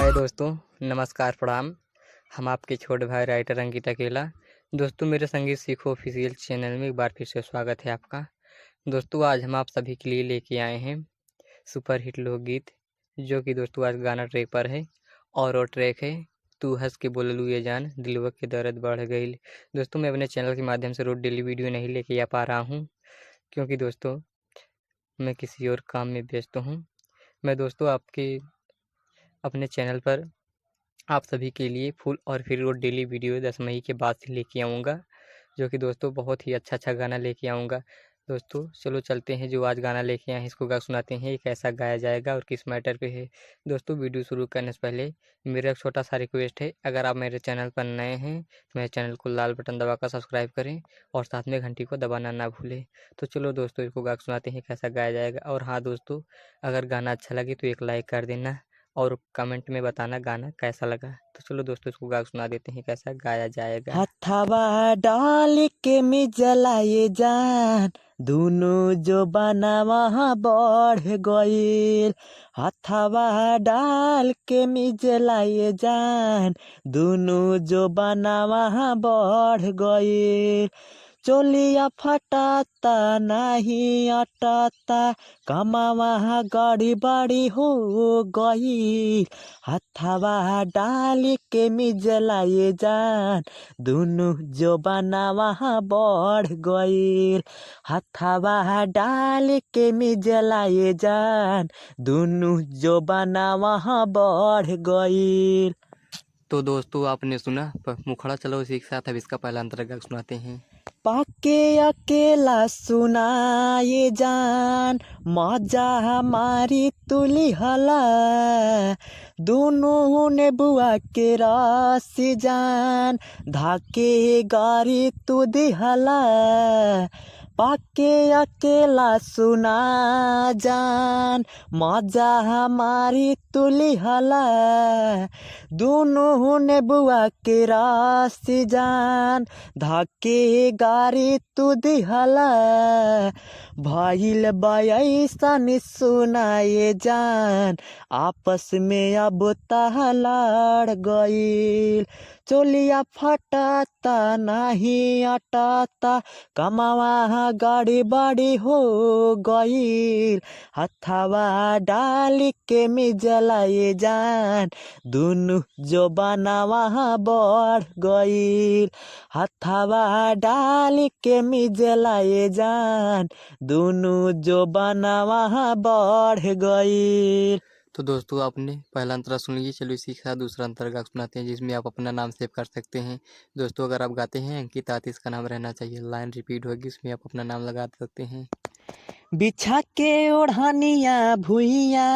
हाय दोस्तों, नमस्कार प्रणाम। हम आपके छोटे भाई राइटर अंकित अकेला। दोस्तों, मेरे संगीत सीखो ऑफिशियल चैनल में एक बार फिर से स्वागत है आपका। दोस्तों, आज हम आप सभी के लिए लेके आए हैं सुपर हिट लोकगीत, जो कि दोस्तों आज गाना ट्रैक पर है और वो ट्रैक है तू हंस के बोललू ये जान दिलवा के दर्द बढ़ गई। दोस्तों, मैं अपने चैनल के माध्यम से रोज डेली वीडियो नहीं लेके आ पा रहा हूँ, क्योंकि दोस्तों मैं किसी और काम में व्यस्त हूँ। मैं दोस्तों आपके अपने चैनल पर आप सभी के लिए फुल और फिर रोज डेली वीडियो 10 मई के बाद से लेके आऊँगा, जो कि दोस्तों बहुत ही अच्छा गाना लेके आऊँगा। दोस्तों चलो चलते हैं, जो आज गाना लेके आए हैं इसको गा सुनाते हैं, ये कैसा गाया जाएगा और किस मैटर पे है। दोस्तों, वीडियो शुरू करने से पहले मेरा एक छोटा सा रिक्वेस्ट है, अगर आप मेरे चैनल पर नए हैं तो मेरे चैनल को लाल बटन दबाकर सब्सक्राइब करें और साथ में घंटी को दबाना ना भूलें। तो चलो दोस्तों, इसको गा सुनाते हैं कैसा गाया जाएगा। और हाँ दोस्तों, अगर गाना अच्छा लगे तो एक लाइक कर देना और कमेंट में बताना गाना कैसा लगा। तो चलो दोस्तों, इसको गा सुना देते हैं कैसा गाया जाएगा। हथवा डाल के मी जलाए जान दोनों जो बना वहाँ बढ़ गईल। हथवा डाल के मी जलाए जान दोनों जो बना वहाँ बढ़ गईल। चोलिया फटाता नहीं अटाता कमावा गाड़ी बाड़ी हो गई। हथवा डाल के मी जलाए जान दोनों जो बना वहाँ बढ़ गईल। हथवा डाल के मी जलाए जान दोनों जो बना वहाँ बढ़ गईल। तो दोस्तों आपने सुना मुखड़ा, चलो इसी के साथ अब इसका पहला अंतर्गत सुनाते हैं। पाके अकेला सुनाए जान मजा हमारी तुली हला दोनों ने बुआ के रास जान धाके गारी तू दिहला। पाके अकेला सुना जान मजा हमारी तुली हला दोनों ने बुआ के रास जान धाके गारी तू दिहला। भइल बयसन सुनाए जान आपस में अब तहलाड़ गईल। चोलिया फटाता नहीं अटाता कमावा गाड़ी बाड़ी हो गईल। हथवा डाल के मी जलाए जान दोनों जो बना वहाँ बढ़ गईल। हथवा डाल के मी जलाए जान दोनों जो बना वहाँ बढ़ गईल। तो दोस्तों आपने पहला अंतरा सुन लीजिए। चलो इसी के साथ दूसरा अंतर्गत सुनाते हैं, जिसमें आप अपना नाम सेव कर सकते हैं। दोस्तों, अगर आप गाते हैं अंकित आतिश का नाम रहना चाहिए, लाइन रिपीट होगी, उसमें आप अपना नाम लगा सकते हैं। बिछा के ओढ़निया भुइया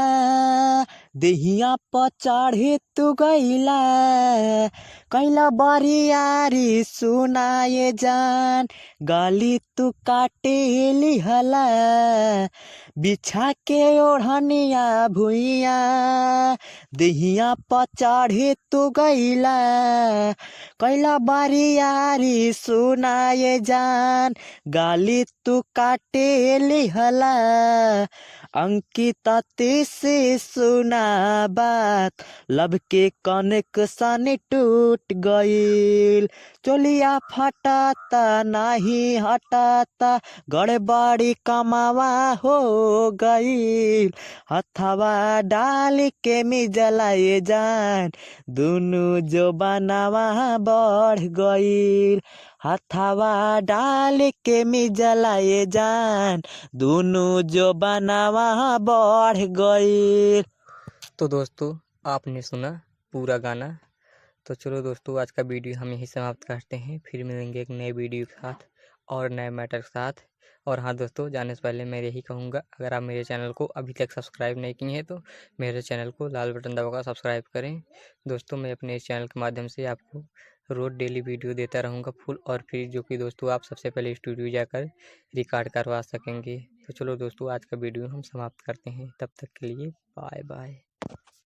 देहिया पर चढ़े तू गईला कैला बरियारी सुनाए जान गाली तू काटे लिहला। बिछा के ओढ़निया भुइया देहिया पर चढ़े तू गईला कैला बरियारी सुनाए जान गाली तू काटे लिहला। अंकिता से सुना बात लब के कनेक्शन टूट गईल। चोलिया फटाता नहीं हटाता गड़बड़ी कमावा हो गईल। हथवा डाल के मी जलाए जान दोनों जो बनावा बढ़ गईल। हथवा डाल के मी जलाए जान दोनों जो बनावा बढ़ गईल। तो दोस्तों आपने सुना पूरा गाना। तो चलो दोस्तों, आज का वीडियो हम यहीं समाप्त करते हैं, फिर मिलेंगे एक नए वीडियो के साथ और नए मैटर के साथ। और हाँ दोस्तों, जाने से पहले मैं यही कहूँगा, अगर आप मेरे चैनल को अभी तक सब्सक्राइब नहीं किए हैं तो मेरे चैनल को लाल बटन दबाकर सब्सक्राइब करें। दोस्तों, मैं अपने इस चैनल के माध्यम से आपको रोज़ डेली वीडियो देता रहूँगा फुल और फ्री, जो कि दोस्तों आप सबसे पहले स्टूडियो जाकर रिकॉर्ड करवा सकेंगे। तो चलो दोस्तों, आज का वीडियो हम समाप्त करते हैं, तब तक के लिए बाय बाय।